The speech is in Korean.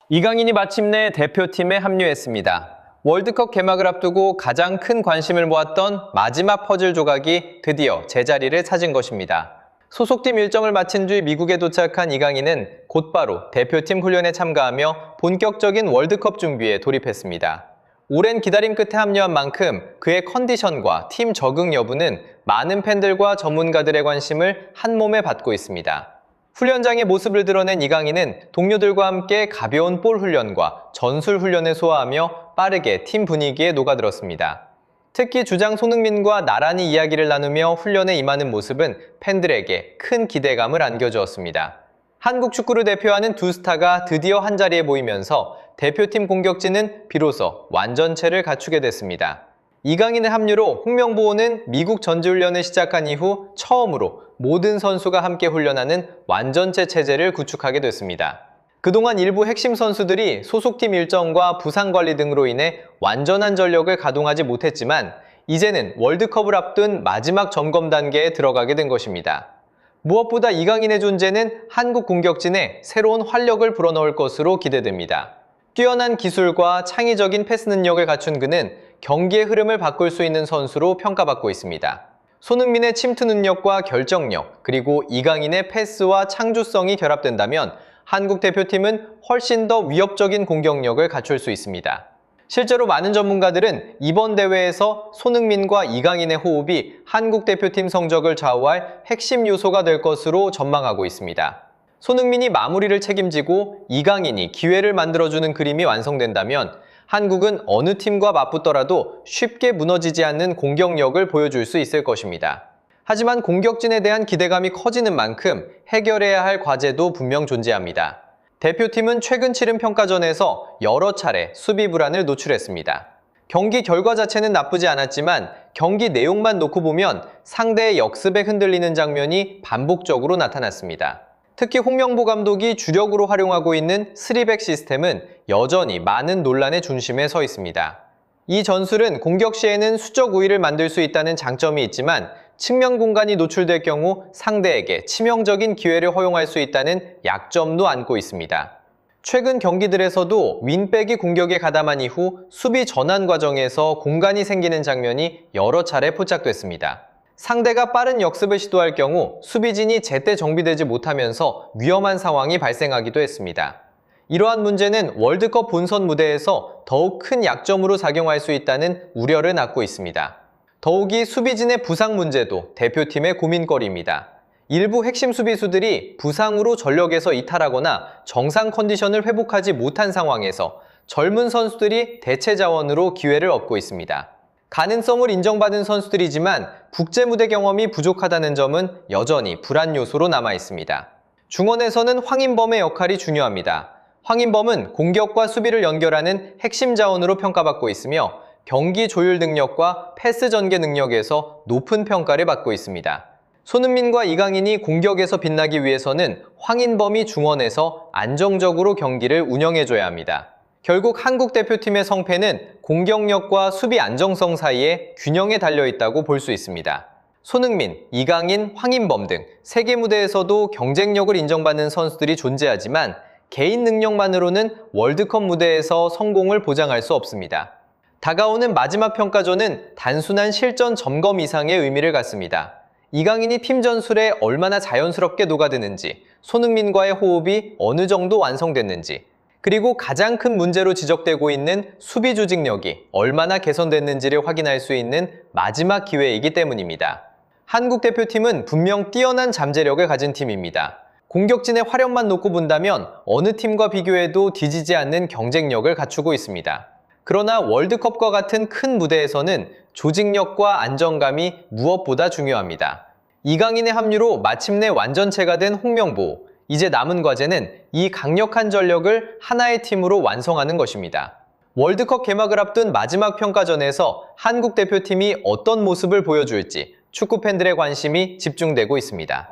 이강인이 마침내 대표팀에 합류했습니다. 월드컵 개막을 앞두고 가장 큰 관심을 모았던 마지막 퍼즐 조각이 드디어 제자리를 찾은 것입니다. 소속팀 일정을 마친 뒤 미국에 도착한 이강인은 곧바로 대표팀 훈련에 참가하며 본격적인 월드컵 준비에 돌입했습니다. 오랜 기다림 끝에 합류한 만큼 그의 컨디션과 팀 적응 여부는 많은 팬들과 전문가들의 관심을 한몸에 받고 있습니다. 훈련장의 모습을 드러낸 이강인은 동료들과 함께 가벼운 볼 훈련과 전술 훈련을 소화하며 빠르게 팀 분위기에 녹아들었습니다. 특히 주장 손흥민과 나란히 이야기를 나누며 훈련에 임하는 모습은 팬들에게 큰 기대감을 안겨주었습니다. 한국 축구를 대표하는 두 스타가 드디어 한자리에 모이면서 대표팀 공격진은 비로소 완전체를 갖추게 됐습니다. 이강인의 합류로 홍명보는 미국 전지훈련을 시작한 이후 처음으로 모든 선수가 함께 훈련하는 완전체 체제를 구축하게 됐습니다. 그동안 일부 핵심 선수들이 소속팀 일정과 부상 관리 등으로 인해 완전한 전력을 가동하지 못했지만 이제는 월드컵을 앞둔 마지막 점검 단계에 들어가게 된 것입니다. 무엇보다 이강인의 존재는 한국 공격진에 새로운 활력을 불어넣을 것으로 기대됩니다. 뛰어난 기술과 창의적인 패스 능력을 갖춘 그는 경기의 흐름을 바꿀 수 있는 선수로 평가받고 있습니다. 손흥민의 침투 능력과 결정력, 그리고 이강인의 패스와 창조성이 결합된다면 한국 대표팀은 훨씬 더 위협적인 공격력을 갖출 수 있습니다. 실제로 많은 전문가들은 이번 대회에서 손흥민과 이강인의 호흡이 한국 대표팀 성적을 좌우할 핵심 요소가 될 것으로 전망하고 있습니다. 손흥민이 마무리를 책임지고 이강인이 기회를 만들어주는 그림이 완성된다면 한국은 어느 팀과 맞붙더라도 쉽게 무너지지 않는 공격력을 보여줄 수 있을 것입니다. 하지만 공격진에 대한 기대감이 커지는 만큼 해결해야 할 과제도 분명 존재합니다. 대표팀은 최근 치른 평가전에서 여러 차례 수비 불안을 노출했습니다. 경기 결과 자체는 나쁘지 않았지만 경기 내용만 놓고 보면 상대의 역습에 흔들리는 장면이 반복적으로 나타났습니다. 특히 홍명보 감독이 주력으로 활용하고 있는 3백 시스템은 여전히 많은 논란의 중심에 서 있습니다. 이 전술은 공격 시에는 수적 우위를 만들 수 있다는 장점이 있지만 측면 공간이 노출될 경우 상대에게 치명적인 기회를 허용할 수 있다는 약점도 안고 있습니다. 최근 경기들에서도 윙백이 공격에 가담한 이후 수비 전환 과정에서 공간이 생기는 장면이 여러 차례 포착됐습니다. 상대가 빠른 역습을 시도할 경우 수비진이 제때 정비되지 못하면서 위험한 상황이 발생하기도 했습니다. 이러한 문제는 월드컵 본선 무대에서 더욱 큰 약점으로 작용할 수 있다는 우려를 낳고 있습니다. 더욱이 수비진의 부상 문제도 대표팀의 고민거리입니다. 일부 핵심 수비수들이 부상으로 전력에서 이탈하거나 정상 컨디션을 회복하지 못한 상황에서 젊은 선수들이 대체 자원으로 기회를 얻고 있습니다. 가능성을 인정받은 선수들이지만 국제무대 경험이 부족하다는 점은 여전히 불안 요소로 남아 있습니다. 중원에서는 황인범의 역할이 중요합니다. 황인범은 공격과 수비를 연결하는 핵심 자원으로 평가받고 있으며 경기 조율 능력과 패스 전개 능력에서 높은 평가를 받고 있습니다. 손흥민과 이강인이 공격에서 빛나기 위해서는 황인범이 중원에서 안정적으로 경기를 운영해줘야 합니다. 결국 한국 대표팀의 성패는 공격력과 수비 안정성 사이에 균형에 달려있다고 볼 수 있습니다. 손흥민, 이강인, 황인범 등 세계 무대에서도 경쟁력을 인정받는 선수들이 존재하지만 개인 능력만으로는 월드컵 무대에서 성공을 보장할 수 없습니다. 다가오는 마지막 평가전은 단순한 실전 점검 이상의 의미를 갖습니다. 이강인이 팀 전술에 얼마나 자연스럽게 녹아드는지, 손흥민과의 호흡이 어느 정도 완성됐는지, 그리고 가장 큰 문제로 지적되고 있는 수비 조직력이 얼마나 개선됐는지를 확인할 수 있는 마지막 기회이기 때문입니다. 한국 대표팀은 분명 뛰어난 잠재력을 가진 팀입니다. 공격진의 화력만 놓고 본다면 어느 팀과 비교해도 뒤지지 않는 경쟁력을 갖추고 있습니다. 그러나 월드컵과 같은 큰 무대에서는 조직력과 안정감이 무엇보다 중요합니다. 이강인의 합류로 마침내 완전체가 된 홍명보. 이제 남은 과제는 이 강력한 전력을 하나의 팀으로 완성하는 것입니다. 월드컵 개막을 앞둔 마지막 평가전에서 한국 대표팀이 어떤 모습을 보여줄지 축구 팬들의 관심이 집중되고 있습니다.